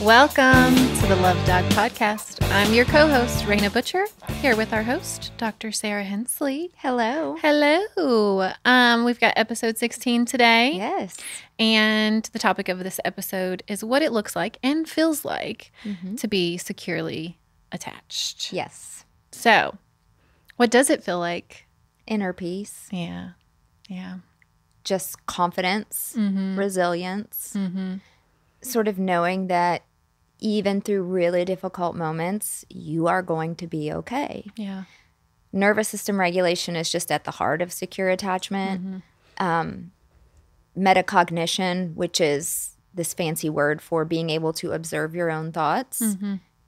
Welcome to the Love Dog Podcast. I'm your co-host, Raina Butcher, here with our host, Dr. Sarah Hensley. Hello. Hello. We've got episode 16 today. Yes. And the topic of this episode is what it looks like and feels like to be securely attached. Yes. So, what does it feel like? Inner peace. Yeah. Just confidence, resilience, sort of knowing that even through really difficult moments, you are going to be okay. Yeah. Nervous system regulation is just at the heart of secure attachment. Meta-cognition, which is this fancy word for being able to observe your own thoughts,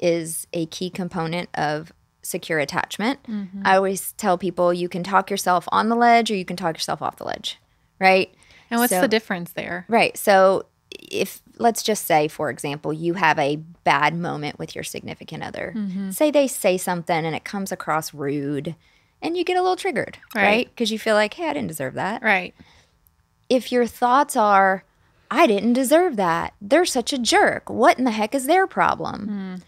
is a key component of secure attachment. I always tell people you can talk yourself on the ledge or you can talk yourself off the ledge, right? And what's the difference there? Right. So if, let's just say, for example, you have a bad moment with your significant other. Say they say something and it comes across rude and you get a little triggered, right? Because you feel like, hey, I didn't deserve that. Right. If your thoughts are, I didn't deserve that. They're such a jerk. What in the heck is their problem?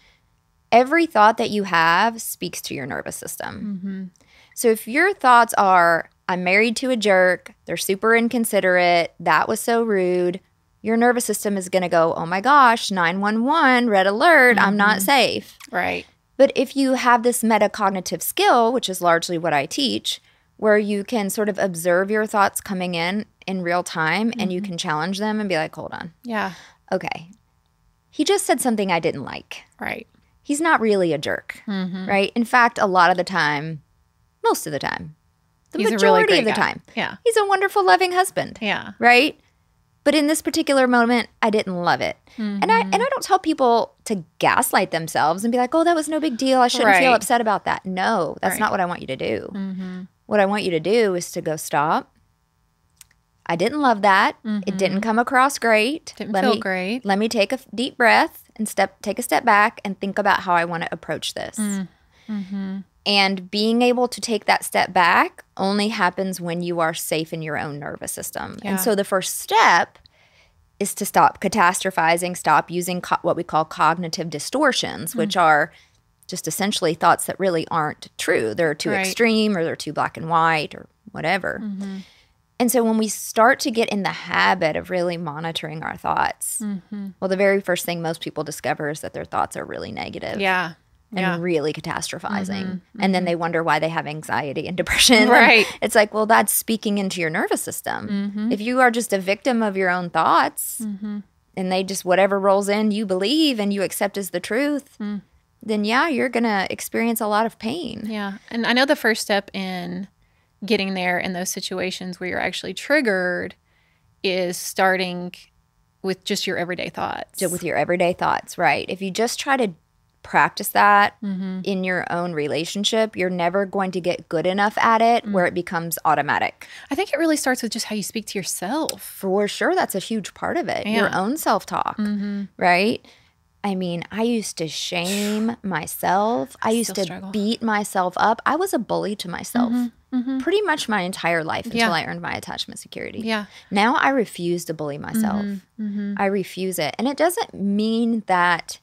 Every thought that you have speaks to your nervous system. So if your thoughts are, I'm married to a jerk, they're super inconsiderate, that was so rude, your nervous system is going to go, oh my gosh, 911, red alert, I'm not safe. Right. But if you have this metacognitive skill, which is largely what I teach, where you can sort of observe your thoughts coming in real time and you can challenge them and be like, hold on. Yeah. Okay. He just said something I didn't like. Right. He's not really a jerk, right? In fact, a lot of the time, most of the time, He's majority a really great of the guy. time, Yeah. he's a wonderful, loving husband. Yeah. Right? But in this particular moment, I didn't love it. And I don't tell people to gaslight themselves and be like, oh, that was no big deal. I shouldn't feel upset about that. No, that's not what I want you to do. What I want you to do is to go, stop. I didn't love that. It didn't come across great. Didn't feel great. Let me take a deep breath and take a step back and think about how I want to approach this. And being able to take that step back only happens when you are safe in your own nervous system. Yeah. And so the first step is to stop catastrophizing, stop using what we call cognitive distortions, which are just essentially thoughts that really aren't true. They're too extreme or they're too black and white or whatever. And so when we start to get in the habit of really monitoring our thoughts, well, the very first thing most people discover is that their thoughts are really negative. Yeah. And really catastrophizing. And then they wonder why they have anxiety and depression. Right. And it's like, well, that's speaking into your nervous system. If you are just a victim of your own thoughts and they just, whatever rolls in, you believe and you accept as the truth, then yeah, you're going to experience a lot of pain. Yeah. And I know the first step in getting there in those situations where you're actually triggered is starting with just your everyday thoughts. So with your everyday thoughts, right. If you just try to practice that in your own relationship, you're never going to get good enough at it where it becomes automatic. I think it really starts with just how you speak to yourself. For sure, that's a huge part of it. Yeah. Your own self-talk, right? I mean, I used to shame myself. I used to struggle. beat myself up. I was a bully to myself pretty much my entire life until I earned my attachment security. Yeah. Now I refuse to bully myself. I refuse it. And it doesn't mean that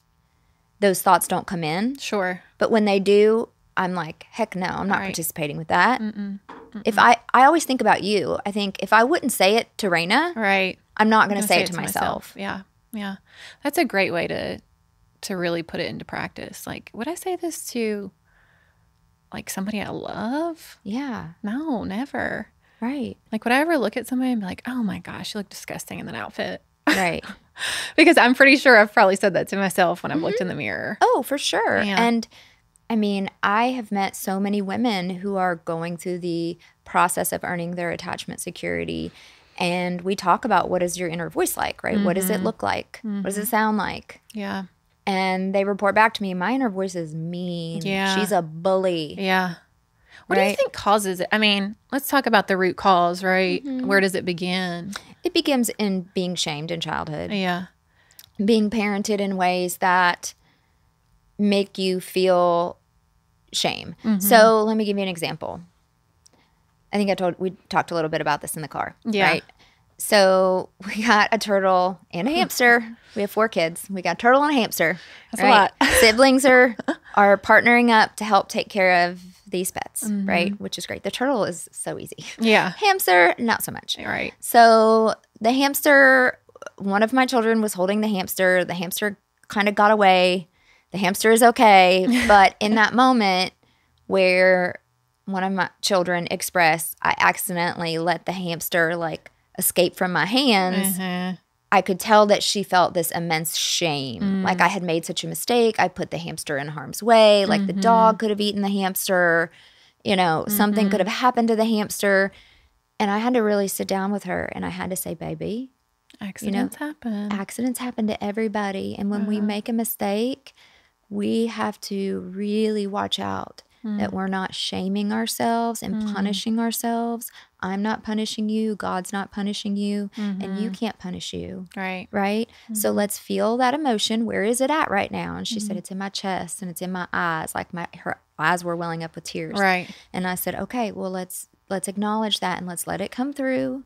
those thoughts don't come in. Sure. But when they do, I'm like, heck no, I'm not participating with that. If I always think about you. I think if I wouldn't say it to Raina, I'm not going to say it to myself. Yeah. Yeah. That's a great way to really put it into practice. Like, would I say this to like somebody I love? Yeah. No, never. Right. Like, would I ever look at somebody and be like, oh my gosh, you look disgusting in that outfit? Right. Because I'm pretty sure I've probably said that to myself when I've looked in the mirror. Oh, for sure. Yeah. And I mean, I have met so many women who are going through the process of earning their attachment security. And we talk about what is your inner voice like, right? What does it look like? What does it sound like? Yeah. And they report back to me, my inner voice is mean. Yeah. She's a bully. Yeah. What do you think causes it? I mean, let's talk about the root cause, right? Where does it begin? It begins in being shamed in childhood. Yeah. Being parented in ways that make you feel shame. So let me give you an example. I think we talked a little bit about this in the car, right? So we got a turtle and a hamster. We have 4 kids. We got a turtle and a hamster. That's a lot. Siblings are partnering up to help take care of these pets, right? Which is great. The turtle is so easy. Yeah. Hamster, not so much. Right. So the hamster, one of my children was holding the hamster. The hamster kind of got away. The hamster is okay. But in that moment where one of my children expressed, I accidentally let the hamster like escape from my hands. I could tell that she felt this immense shame. Like I had made such a mistake. I put the hamster in harm's way. Like the dog could have eaten the hamster. You know, something could have happened to the hamster. And I had to really sit down with her and I had to say, baby, Accidents happen. Accidents happen to everybody. And when we make a mistake, we have to really watch out that we're not shaming ourselves and punishing ourselves. I'm not punishing you. God's not punishing you. And you can't punish you. Right. Right? So let's feel that emotion. Where is it at right now? And she said, it's in my chest and it's in my eyes. Like her eyes were welling up with tears. Right. And I said, okay, well, let's acknowledge that and let's let it come through.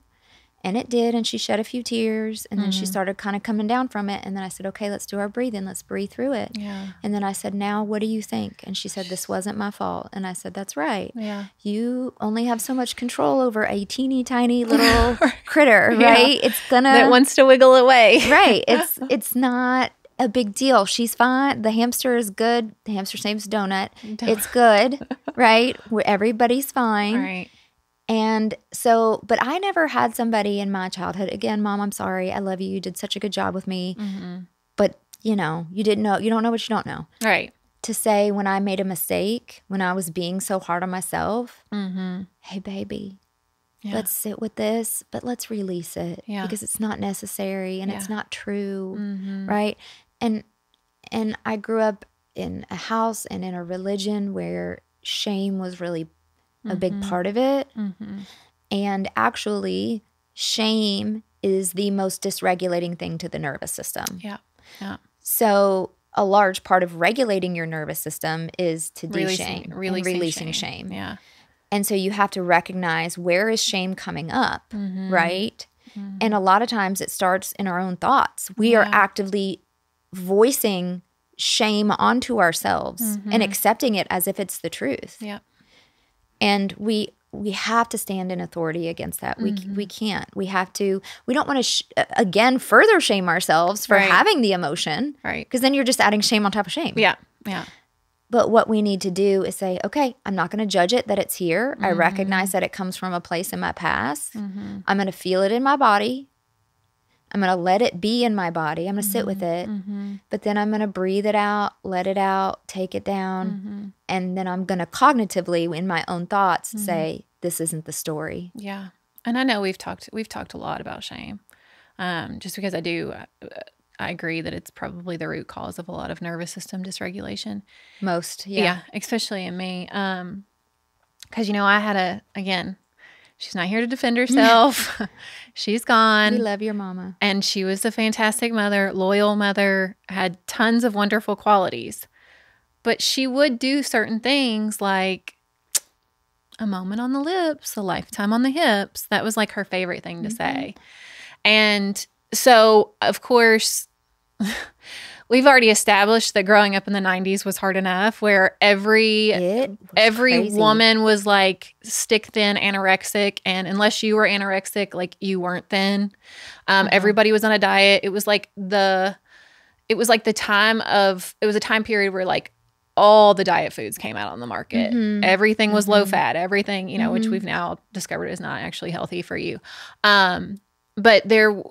And it did, and she shed a few tears, and then she started kind of coming down from it. And then I said, okay, let's do our breathing. Let's breathe through it. Yeah. And then I said, now what do you think? And she said, this wasn't my fault. And I said, that's right. Yeah. You only have so much control over a teeny tiny little critter, right? It's gonna that wants to wiggle away. Right. It's not a big deal. She's fine. The hamster is good. The hamster's name's Donut. It's good, right? Where everybody's fine. Right. And so, but I never had somebody in my childhood, again, Mom, I'm sorry. I love you. You did such a good job with me. But, you know, you don't know what you don't know. Right. To say when I made a mistake, when I was being so hard on myself, hey, baby, let's sit with this, but let's release it because it's not necessary and it's not true, right? And I grew up in a house and in a religion where shame was really a big part of it. And actually, shame is the most dysregulating thing to the nervous system. Yeah. Yeah. So a large part of regulating your nervous system is to Releasing releasing shame. Yeah. And so you have to recognize, where is shame coming up, right? And a lot of times it starts in our own thoughts. We are actively voicing shame onto ourselves and accepting it as if it's the truth. Yeah. And we have to stand in authority against that. We can't. We have to. We don't want to, again, further shame ourselves for having the emotion. Right. Because then you're just adding shame on top of shame. Yeah. Yeah. But what we need to do is say, okay, I'm not going to judge it that it's here. I recognize that it comes from a place in my past. I'm going to feel it in my body. I'm going to let it be in my body. I'm going to sit with it. But then I'm going to breathe it out, let it out, take it down. And then I'm going to cognitively, in my own thoughts, say, this isn't the story. Yeah. And I know we've talked a lot about shame. Just because I agree that it's probably the root cause of a lot of nervous system dysregulation. Most, yeah. Especially in me. Because, I had again, she's not here to defend herself. She's gone. We love your mama. And she was a fantastic mother, loyal mother, had tons of wonderful qualities. But she would do certain things like a moment on the lips, a lifetime on the hips. That was like her favorite thing to say. And so, of course, we've already established that growing up in the 90s was hard enough, where every woman was like stick thin, anorexic, and unless you were anorexic, like you weren't thin. Everybody was on a diet. It was a time period where like all the diet foods came out on the market. Everything was low fat. Everything, which we've now discovered is not actually healthy for you. But there,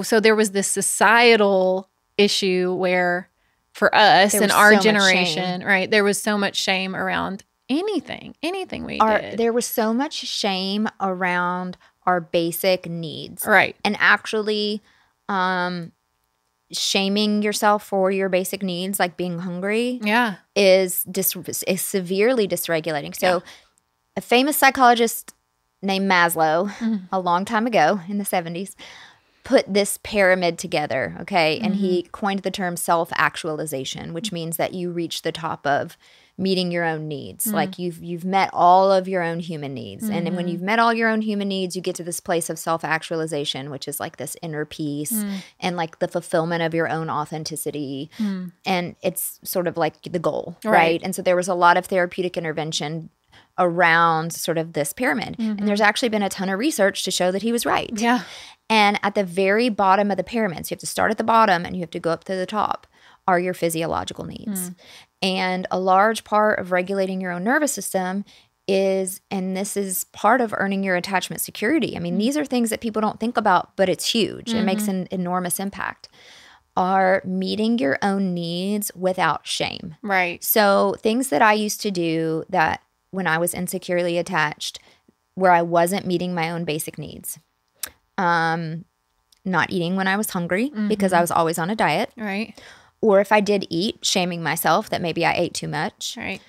so there was this societal issue where for us in our generation, right, there was so much shame around anything we did. There was so much shame around our basic needs. Right. And actually shaming yourself for your basic needs, like being hungry, is severely dysregulating. So a famous psychologist named Maslow, a long time ago in the 70s, put this pyramid together, okay? And he coined the term self-actualization, which means that you reach the top of meeting your own needs. Like you've met all of your own human needs. And then when you've met all your own human needs, you get to this place of self-actualization, which is like this inner peace and like the fulfillment of your own authenticity. And it's sort of like the goal, right? And so there was a lot of therapeutic intervention around sort of this pyramid. And there's actually been a ton of research to show that he was right. Yeah. And at the very bottom of the pyramid, so you have to start at the bottom and you have to go up to the top, are your physiological needs. And a large part of regulating your own nervous system is, and this is part of earning your attachment security. I mean, these are things that people don't think about, but it's huge. It makes an enormous impact. Are meeting your own needs without shame. Right. So things that I used to do that when I was insecurely attached, where I wasn't meeting my own basic needs. Not eating when I was hungry because I was always on a diet. Right. Or if I did eat, shaming myself that maybe I ate too much. Right.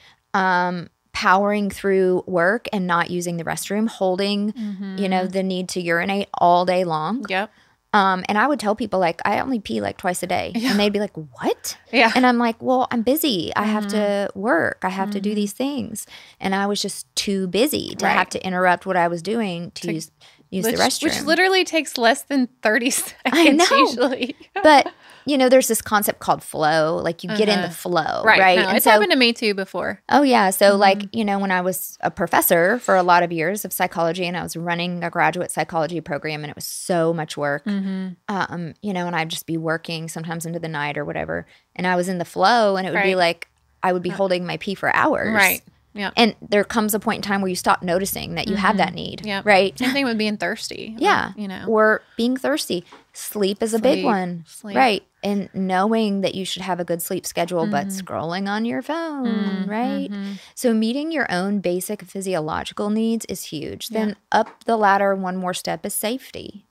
Powering through work and not using the restroom, holding, you know, the need to urinate all day long. Yep. And I would tell people, like, I only pee like twice a day. Yeah. And they'd be like, what? Yeah. And I'm like, well, I'm busy. I have to work. I have to do these things. And I was just too busy to have to interrupt what I was doing to use the restroom. Which literally takes less than 30 seconds I know. usually. But, you know, there's this concept called flow. Like you get in the flow, right? No, And it's happened to me too before. Oh, yeah. So like, you know, when I was a professor for a lot of years of psychology and I was running a graduate psychology program and it was so much work, you know, and I'd just be working sometimes into the night or whatever. And I was in the flow and it would be like I would be holding my pee for hours. Right. Yeah. And there comes a point in time where you stop noticing that you have that need. Yeah. Right. Same thing with being thirsty. Yeah. You know. Or being thirsty. Sleep is a big one. Sleep. Right. And knowing that you should have a good sleep schedule, but scrolling on your phone, right? So meeting your own basic physiological needs is huge. Then up the ladder, one more step is safety.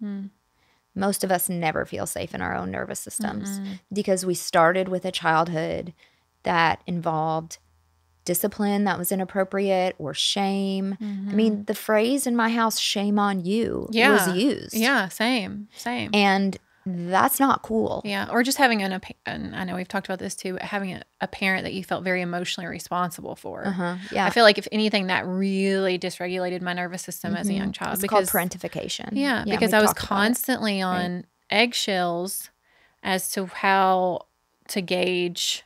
Most of us never feel safe in our own nervous systems because we started with a childhood that involved discipline that was inappropriate or shame. I mean, the phrase in my house, shame on you, was used. Yeah, same. And that's not cool. Yeah, or just having I know we've talked about this too, but having a parent that you felt very emotionally responsible for. Yeah. I feel like if anything, that really dysregulated my nervous system as a young child. It's called parentification. Yeah, because I was constantly on eggshells as to how to gauge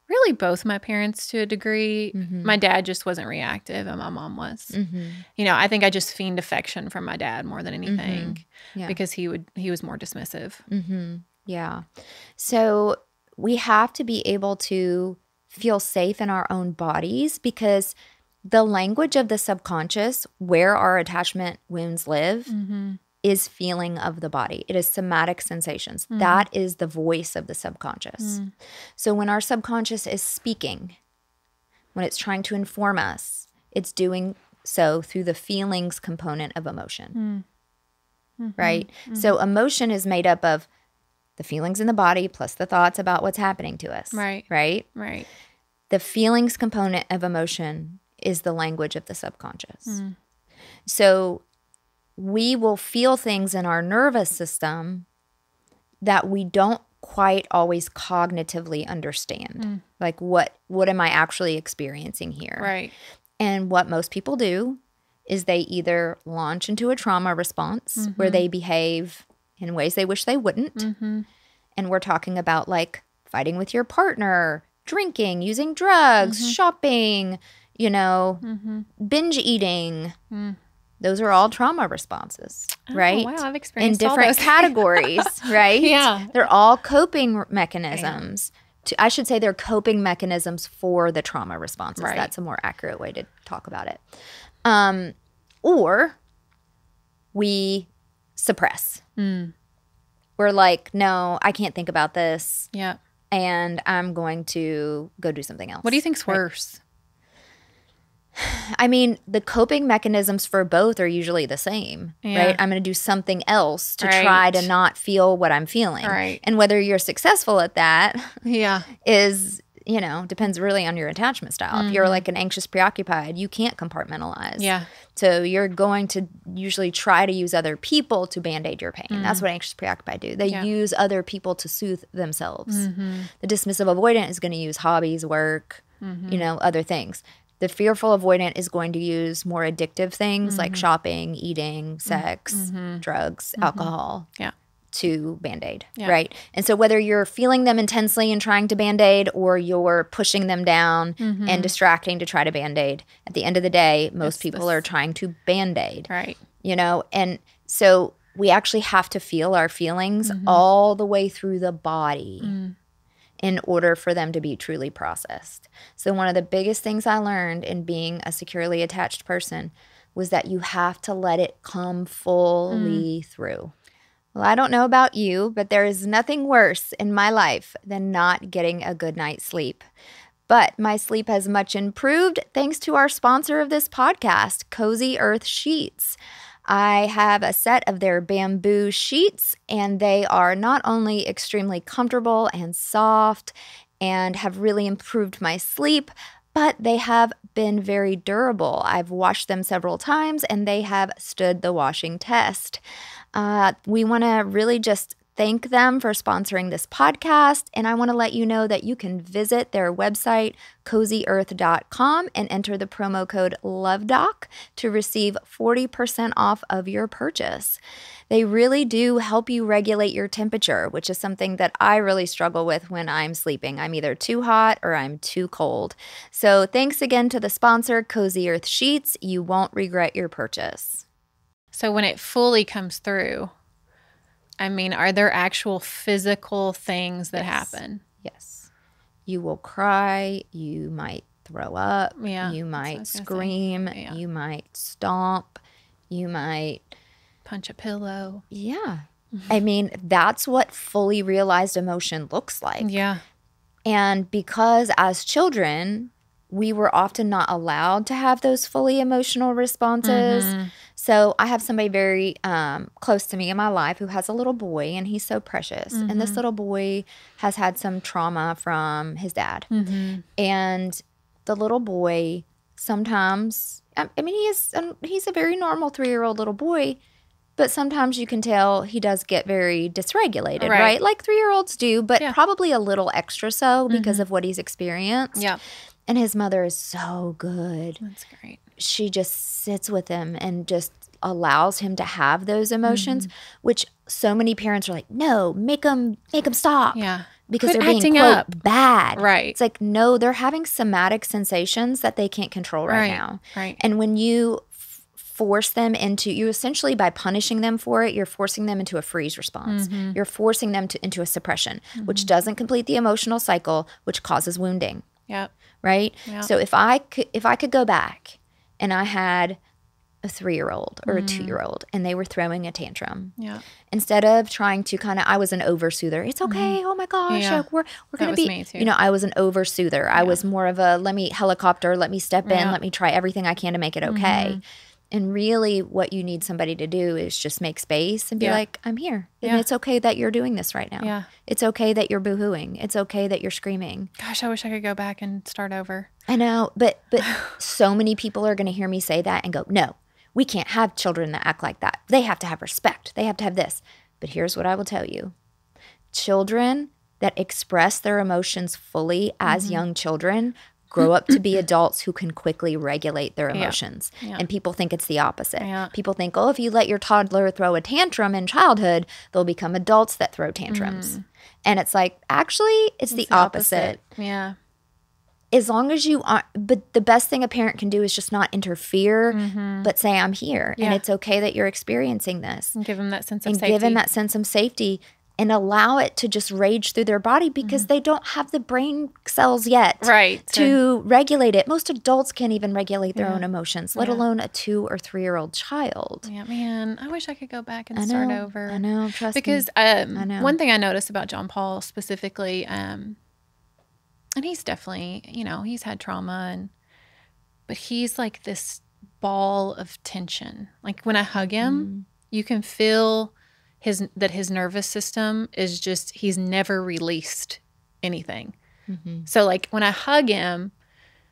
really both my parents to a degree. My dad just wasn't reactive and my mom was. You know, I think I just fiend affection from my dad more than anything because he was more dismissive. Yeah. So we have to be able to feel safe in our own bodies because the language of the subconscious, where our attachment wounds live, is feeling of the body. It is somatic sensations. That is the voice of the subconscious. So when our subconscious is speaking, when it's trying to inform us, it's doing so through the feelings component of emotion, right? So emotion is made up of the feelings in the body plus the thoughts about what's happening to us, right? The feelings component of emotion is the language of the subconscious. So we will feel things in our nervous system that we don't quite always cognitively understand. Like what am I actually experiencing here? Right. And what most people do is they either launch into a trauma response where they behave in ways they wish they wouldn't. And we're talking about like fighting with your partner, drinking, using drugs, shopping, you know, binge eating. Those are all trauma responses, right? Oh, wow, I've experienced in different categories, right? Yeah. They're all coping mechanisms. I should say they're coping mechanisms for the trauma responses. Right. That's a more accurate way to talk about it. Or we suppress. We're like, no, I can't think about this. Yeah. And I'm going to go do something else. What do you think's worse? I mean, the coping mechanisms for both are usually the same, right? I'm going to do something else to try to not feel what I'm feeling. Right. And whether you're successful at that Yeah. is, you know, depends really on your attachment style. If you're like an anxious preoccupied, you can't compartmentalize. Yeah. So you're going to usually try to use other people to band-aid your pain. That's what anxious preoccupied do. They use other people to soothe themselves. The dismissive avoidant is going to use hobbies, work, other things. The fearful avoidant is going to use more addictive things like shopping, eating, sex, drugs, alcohol to Band-Aid, right? And so whether you're feeling them intensely and trying to Band-Aid or you're pushing them down and distracting to try to Band-Aid, at the end of the day, most people are trying to Band-Aid. Right. And so we actually have to feel our feelings all the way through the body in order for them to be truly processed. So one of the biggest things I learned in being a securely attached person was that you have to let it come fully through. Well, I don't know about you, but there is nothing worse in my life than not getting a good night's sleep. But my sleep has much improved thanks to our sponsor of this podcast, Cozy Earth Sheets. I have a set of their bamboo sheets, and they are not only extremely comfortable and soft and have really improved my sleep, but they have been very durable. I've washed them several times, and they have stood the washing test. We want to really just thank them for sponsoring this podcast, and I want to let you know that you can visit their website, cozyearth.com, and enter the promo code LOVEDOC to receive 40% off of your purchase. They really do help you regulate your temperature, which is something that I really struggle with when I'm sleeping. I'm either too hot or I'm too cold. So thanks again to the sponsor, Cozy Earth Sheets. You won't regret your purchase. So when it fully comes through, I mean, are there actual physical things that happen? Yes. You will cry. You might throw up. Yeah. You might scream. Yeah. You might stomp. You might punch a pillow. Yeah. I mean, that's what fully realized emotion looks like. Yeah. And because as children, we were often not allowed to have those fully emotional responses. So I have somebody very close to me in my life who has a little boy, and he's so precious. And this little boy has had some trauma from his dad. And the little boy sometimes, I mean, he's a very normal 3-year-old little boy, but sometimes you can tell he does get very dysregulated, right? Like 3-year-olds do, but probably a little extra so because of what he's experienced. Yeah. And his mother is so good. That's great. She just sits with him and just allows him to have those emotions, which so many parents are like, no, make them stop. Yeah. Because Quit they're being, acting quote, up. bad. Right. It's like, no, they're having somatic sensations that they can't control right now. Right. And when you force them into, you essentially, by punishing them for it, you're forcing them into a freeze response. You're forcing them into a suppression, which doesn't complete the emotional cycle, which causes wounding. Yep. Right? Yep. So if I could go back and I had a 3-year-old or a 2-year-old and they were throwing a tantrum, instead of trying to I was an oversoother. It's okay. Oh my gosh, like we're going to be, me too. I was an oversoother. I was more of a let me helicopter, let me step in, let me try everything I can to make it okay. And really what you need somebody to do is just make space and be like, I'm here. And it's okay that you're doing this right now. Yeah. It's okay that you're boohooing. It's okay that you're screaming. Gosh, I wish I could go back and start over. I know, but so many people are going to hear me say that and go, no, we can't have children that act like that. They have to have respect. They have to have this. But here's what I will tell you. Children that express their emotions fully as young children grow up to be adults who can quickly regulate their emotions. And people think it's the opposite. People think, oh, if you let your toddler throw a tantrum in childhood, they'll become adults that throw tantrums. And it's like, actually, it's the opposite. Yeah. As long as you aren't, but the best thing a parent can do is just not interfere, but say, I'm here. And it's okay that you're experiencing this. And give them that sense of safety. And give them that sense of safety. And allow it to just rage through their body because they don't have the brain cells yet to regulate it. Most adults can't even regulate their own emotions, let alone a 2 or 3-year-old child. Yeah, man, I wish I could go back and start over. I know, trust me. Because one thing I noticed about John Paul specifically, and he's definitely, he's had trauma, but he's like this ball of tension. Like when I hug him, you can feel that his nervous system is just, he's never released anything. So like when I hug him,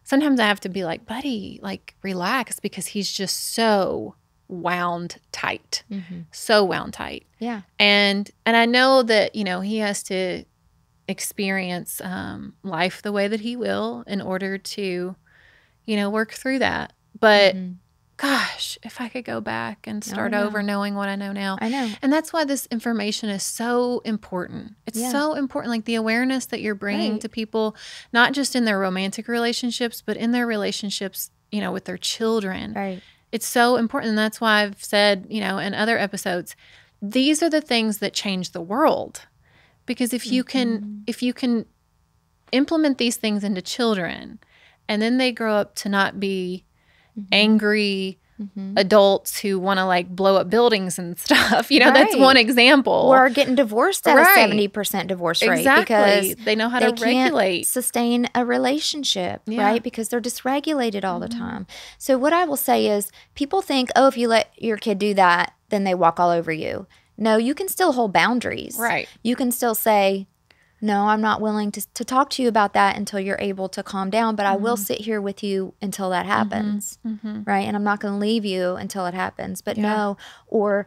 sometimes I have to be like, buddy, like relax, because he's just so wound tight. So wound tight. Yeah. And I know that, he has to experience life the way that he will in order to, work through that. But gosh, if I could go back and start over knowing what I know now. I know. And that's why this information is so important. It's so important. Like the awareness that you're bringing to people, not just in their romantic relationships, but in their relationships, with their children. Right. It's so important. And that's why I've said, in other episodes, these are the things that change the world. Because if you can implement these things into children, and then they grow up to not be angry adults who want to like blow up buildings and stuff. That's one example. Or are getting divorced at a 70% divorce rate. Exactly. Because they know how to regulate. Can't sustain a relationship, right? Because they're dysregulated all the time. So what I will say is people think, oh, if you let your kid do that, then they walk all over you. No, you can still hold boundaries. Right. You can still say, no, I'm not willing to talk to you about that until you're able to calm down, but I will sit here with you until that happens, right? And I'm not going to leave you until it happens. But no, or,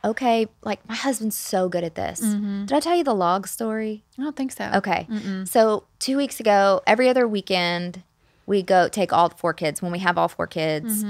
okay, like my husband's so good at this. Did I tell you the log story? I don't think so. Okay. So 2 weeks ago, every other weekend, we go take all 4 kids. When we have all 4 kids,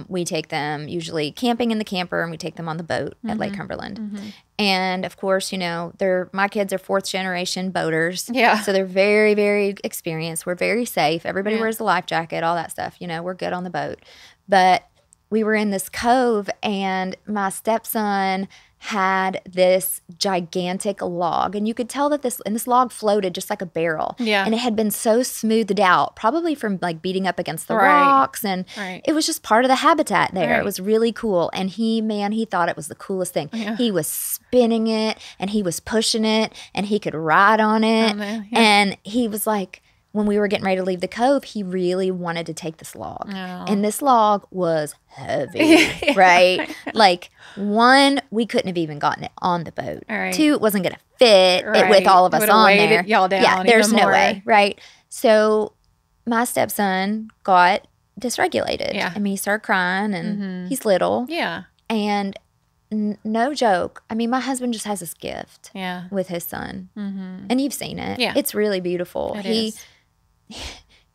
we take them usually camping in the camper, and we take them on the boat at Lake Cumberland. And of course, my kids are 4th generation boaters. Yeah. So they're very, very experienced. We're very safe. Everybody wears a life jacket, all that stuff. We're good on the boat. But we were in this cove, and my stepson had this gigantic log, and you could tell that this log floated just like a barrel. Yeah. And it had been so smoothed out, probably from like beating up against the rocks, and it was just part of the habitat there. It was really cool. And he thought it was the coolest thing. Yeah. He was spinning it, and he was pushing it, and he could ride on it. And he was like, when we were getting ready to leave the cove, he really wanted to take this log. Oh. And this log was heavy, right? Like, 1, we couldn't have even gotten it on the boat. 2, it wasn't going to fit it with all of us on there. Y'all down yeah, there's no way, right? So my stepson got dysregulated. Yeah. I mean, he started crying, and he's little. Yeah. And no joke. I mean, my husband just has this gift Yeah. with his son. And you've seen it. Yeah. It's really beautiful. It is.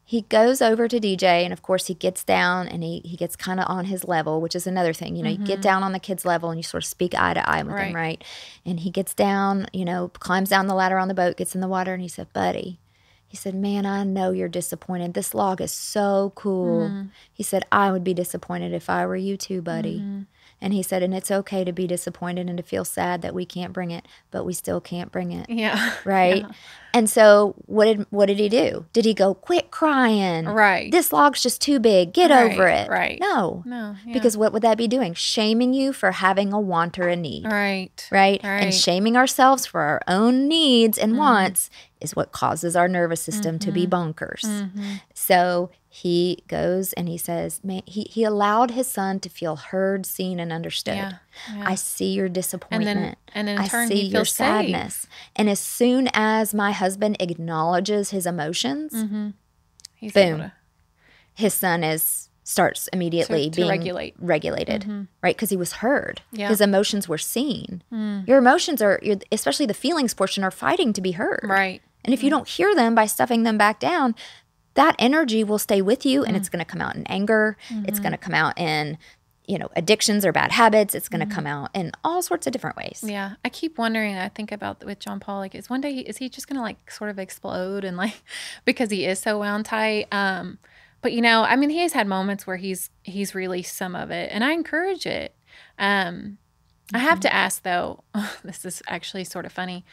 He goes over to DJ, and of course he gets down, and he gets kind of on his level, which is another thing. You get down on the kid's level, and you sort of speak eye to eye with him, right? And he gets down, climbs down the ladder on the boat, gets in the water, and he said, buddy, he said, man, I know you're disappointed. This log is so cool. He said, I would be disappointed if I were you too, buddy. And he said, and it's okay to be disappointed and to feel sad that we can't bring it, but we still can't bring it. Yeah. Right? Yeah. And so what did he do? Did he go, quit crying? Right. This log's just too big. Get over it. Right. No. Yeah. Because what would that be doing? Shaming you for having a want or a need. Right. Right? And shaming ourselves for our own needs and wants is what causes our nervous system to be bonkers. So he goes and he says, man, he allowed his son to feel heard, seen, and understood. Yeah. I see your disappointment. And in turn, I see he your feels sadness. safe. And as soon as my husband acknowledges his emotions, boom, his son starts immediately being regulated, right? Because he was heard. Yeah. His emotions were seen. Your emotions especially the feelings portion, are fighting to be heard. Right. And if you don't hear them by stuffing them back down, that energy will stay with you, and it's going to come out in anger. It's going to come out in, addictions or bad habits. It's going to come out in all sorts of different ways. Yeah. I keep wondering, I think about with John Paul, like, is he just going to like sort of explode and like, because he is so wound tight. But I mean, he has had moments where he's released some of it, and I encourage it. I have to ask though, this is actually sort of funny.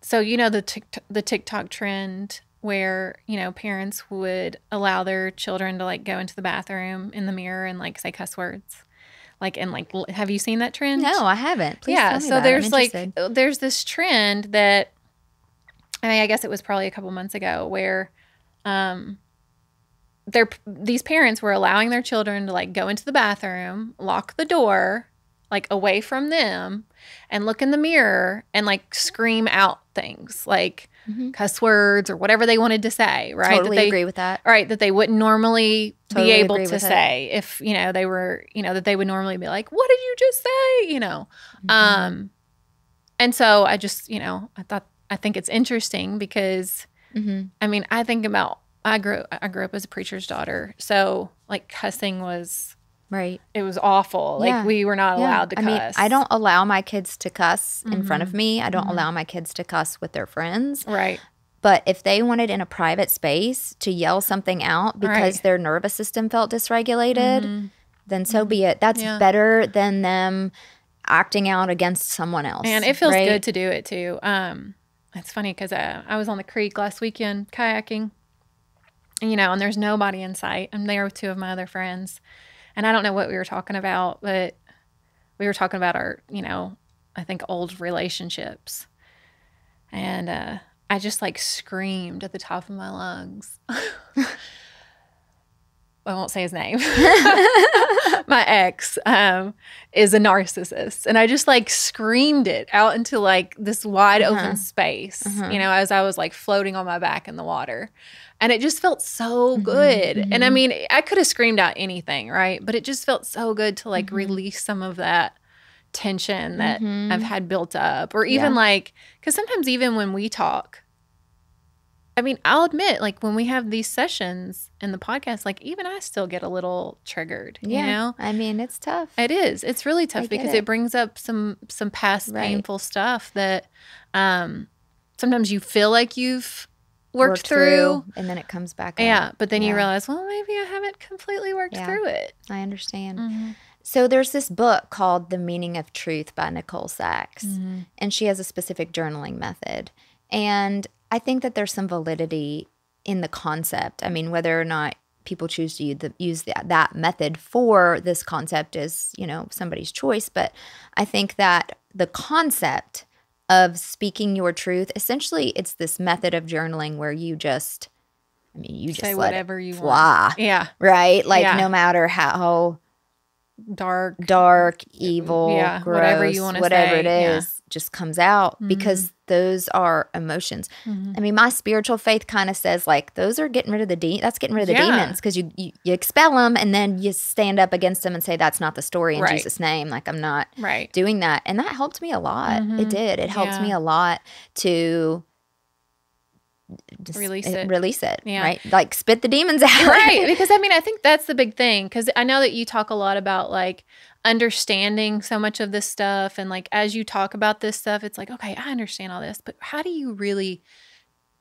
So, the TikTok trend where, parents would allow their children to like go into the bathroom in the mirror and like say cuss words. Have you seen that trend? No, I haven't. Please tell me so about there's this trend that, I guess it was probably a couple months ago, where these parents were allowing their children to like go into the bathroom, lock the door, like away from them, and look in the mirror and like scream out things like cuss words or whatever they wanted to say, right? Totally agree with that. Right, that they wouldn't normally be able to say if, they were, that they would normally be like, what did you just say? And so I just, I thought I think it's interesting because, I mean, I think about, I grew up as a preacher's daughter. So like cussing was, Right. it was awful. Yeah. Like we were not allowed to cuss. I mean, I don't allow my kids to cuss in front of me. I don't allow my kids to cuss with their friends. Right. But if they wanted in a private space to yell something out because their nervous system felt dysregulated, then so be it. That's better than them acting out against someone else. And it feels good to do it too. It's funny because I was on the creek last weekend kayaking, and there's nobody in sight. I'm there with two of my other friends. And I don't know what we were talking about, but we were talking about our, I think old relationships. And I just like screamed at the top of my lungs. I won't say his name. My ex is a narcissist. And I just like screamed it out into like this wide open space, as I was like floating on my back in the water. And it just felt so good. And I mean, I could have screamed out anything, right? But it just felt so good to like release some of that tension that I've had built up. Or even like, because sometimes even when we talk, I mean, I'll admit, like when we have these sessions in the podcast, like even I still get a little triggered, you know? I mean, it's tough. It is. It's really tough because it brings up some past painful stuff that sometimes you feel like you've worked through. And then it comes back up. But then you realize, well, maybe I haven't completely worked through it. I understand. So there's this book called The Meaning of Truth by Nicole Sachs. And she has a specific journaling method. And I think that there's some validity in the concept. I mean, whether or not people choose to use that method for this concept is, somebody's choice. But I think that the concept of speaking your truth, essentially it's this method of journaling where you just say whatever you fly. Want. Yeah. Right? Like no matter how dark, evil, gross, whatever you want to whatever it is, just comes out because those are emotions. I mean, my spiritual faith kind of says like those are getting rid of the demons because you expel them and then you stand up against them and say that's not the story in Jesus' name. Like I'm not doing that, and that helped me a lot. It did. It helped me a lot to release it right, like spit the demons out. Right, because I mean I think that's the big thing, because I know that you talk a lot about like understanding so much of this stuff, and like as you talk about this stuff it's like, okay, I understand all this, but how do you really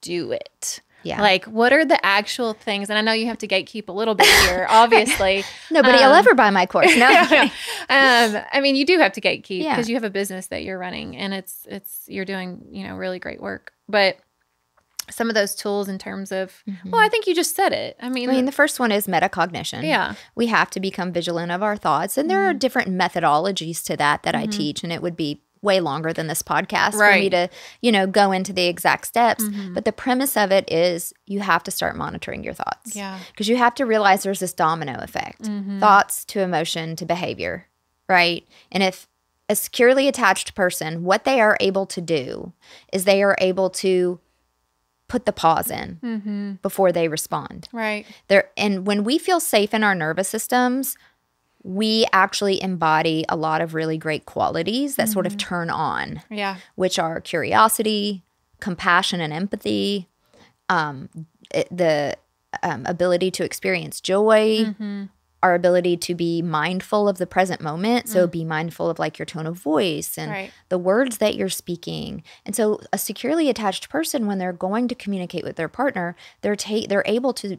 do it? Like what are the actual things? And I know you have to gatekeep a little bit here, obviously. Nobody will ever buy my course. No. I mean you do have to gatekeep because you have a business that you're running, and it's you're doing really great work. But some of those tools in terms of, well, I think you just said it. I mean, the first one is meta-cognition. Yeah. We have to become vigilant of our thoughts. And there are different methodologies to that I teach. And it would be way longer than this podcast for me to, go into the exact steps. But the premise of it is you have to start monitoring your thoughts. Yeah. Because you have to realize there's this domino effect. Thoughts to emotion to behavior, right? And if a securely attached person, what they are able to do is they are able to put the pause in before they respond. Right. And when we feel safe in our nervous systems, we actually embody a lot of really great qualities that sort of turn on. Yeah. Which are curiosity, compassion and empathy, the ability to experience joy, our ability to be mindful of the present moment. So be mindful of like your tone of voice and the words that you're speaking. And so a securely attached person, when they're going to communicate with their partner, they're able to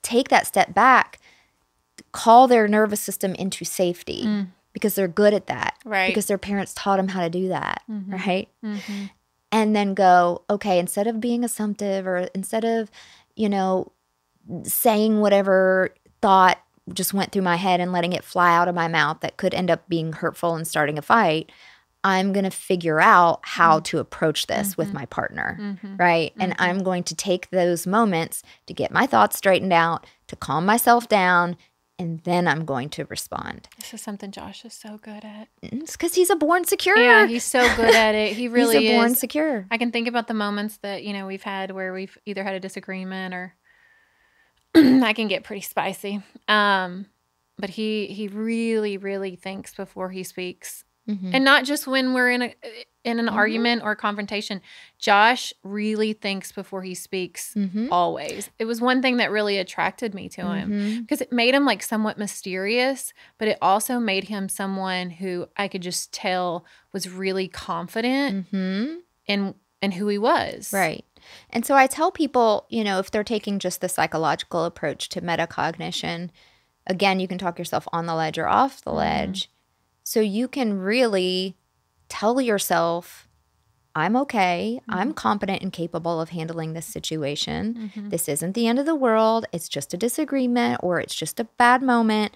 take that step back, call their nervous system into safety because they're good at that. Right. Because their parents taught them how to do that. Right. And then go, okay, instead of being assumptive or instead of, saying whatever thought just went through my head and letting it fly out of my mouth that could end up being hurtful and starting a fight, I'm going to figure out how to approach this with my partner, right? And I'm going to take those moments to get my thoughts straightened out, to calm myself down, and then I'm going to respond. This is something Josh is so good at. It's because he's a born secure. Yeah, he's so good at it. He really is. He's a born secure. I can think about the moments that, we've had where we've either had a disagreement or I can get pretty spicy. But he really, really thinks before he speaks. And not just when we're in an argument or a confrontation. Josh really thinks before he speaks, always. It was one thing that really attracted me to him because it made him like somewhat mysterious, but it also made him someone who I could just tell was really confident in who he was. Right. And so I tell people, you know, if they're taking just the psychological approach to metacognition, again, you can talk yourself on the ledge or off the ledge. So you can really tell yourself, I'm okay. I'm competent and capable of handling this situation. This isn't the end of the world. It's just a disagreement or it's just a bad moment.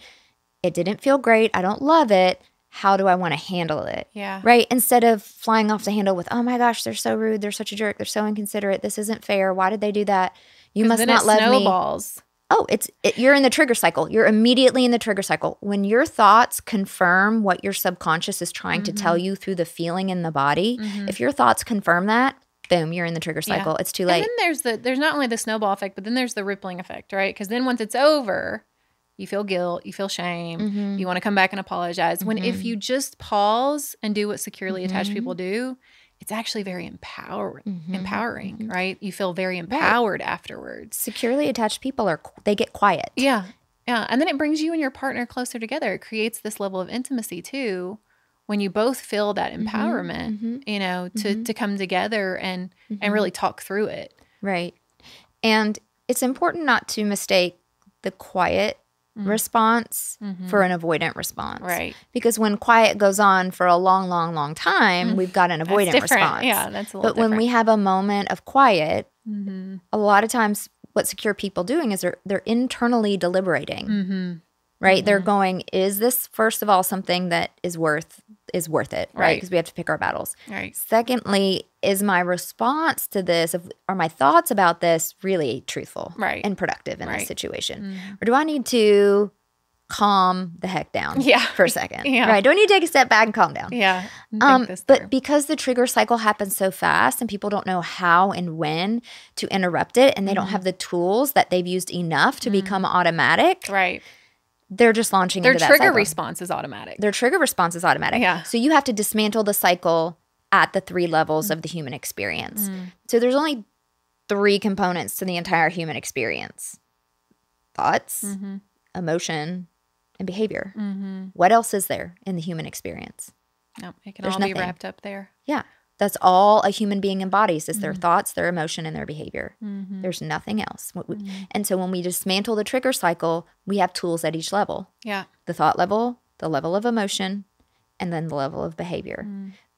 It didn't feel great. I don't love it. How do I want to handle it? Yeah. Right? Instead of flying off the handle with, oh my gosh, they're so rude. They're such a jerk. They're so inconsiderate. This isn't fair. Why did they do that? You must not love me. Snowballs. Oh, you're in the trigger cycle. You're immediately in the trigger cycle. When your thoughts confirm what your subconscious is trying to tell you through the feeling in the body, if your thoughts confirm that, boom, you're in the trigger cycle. Yeah. It's too late. And then there's not only the snowball effect, but then there's the rippling effect, right? Because then once it's over, you feel guilt, you feel shame, you want to come back and apologize. When if you just pause and do what securely attached people do, it's actually very empowering, right? You feel very empowered afterwards. Securely attached people they get quiet. Yeah. Yeah. And then it brings you and your partner closer together. It creates this level of intimacy too, when you both feel that empowerment, you know, to come together and really talk through it. Right. And it's important not to mistake the quiet response for an avoidant response. Right. Because when quiet goes on for a long, long, long time, we've got an avoidant response. Yeah, that's a little different. But when we have a moment of quiet, a lot of times what secure people doing is they're internally deliberating. Right? They're going, is this, first of all, something that is worth it, right? Because we have to pick our battles. Right. Secondly, is my response to this, are my thoughts about this really truthful and productive in this situation? Or do I need to calm the heck down for a second? Right? Do I need to take a step back and calm down? Yeah. But because the trigger cycle happens so fast and people don't know how and when to interrupt it, and they don't have the tools that they've used enough to become automatic. Right. They're just launching into that cycle. Their trigger response is automatic. Their trigger response is automatic. Yeah. So you have to dismantle the cycle at the 3 levels of the human experience. So there's only 3 components to the entire human experience: thoughts, emotion, and behavior. What else is there in the human experience? No, it can all be wrapped up there. Yeah. That's all a human being embodies is their thoughts, their emotion, and their behavior. There's nothing else. And so when we dismantle the trigger cycle, we have tools at each level. Yeah. The thought level, the level of emotion, and then the level of behavior.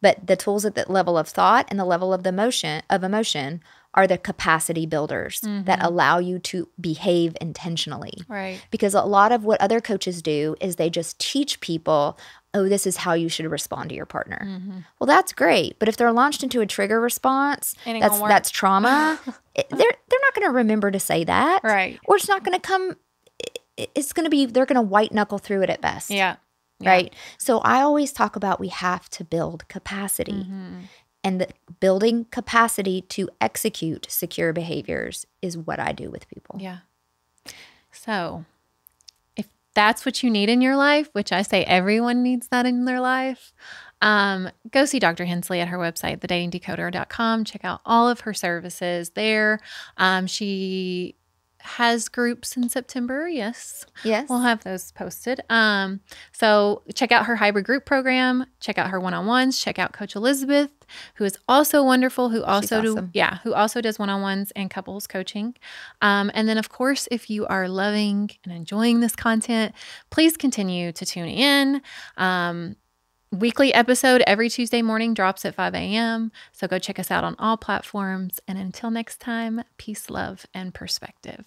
But the tools at the level of thought and the level of the emotion are the capacity builders that allow you to behave intentionally. Right. Because a lot of what other coaches do is they just teach people, oh, this is how you should respond to your partner. Well, that's great. But if they're launched into a trigger response, that's trauma, they're not going to remember to say that. Right. Or it's not going to come, they're going to white knuckle through it at best. Yeah. Right. So I always talk about we have to build capacity. And building capacity to execute secure behaviors is what I do with people. Yeah. So if that's what you need in your life, which I say everyone needs that in their life, go see Dr. Hensley at her website, thedatingdecoder.com. Check out all of her services there. She has groups in September. Yes. We'll have those posted. So check out her hybrid group program. Check out her one-on-ones. Check out Coach Elizabeth, who is also wonderful, who also does one-on-ones and couples coaching. And then, of course, if you are loving and enjoying this content, please continue to tune in. Weekly episode every Tuesday morning drops at 5 a.m. So go check us out on all platforms. And until next time, peace, love, and perspective.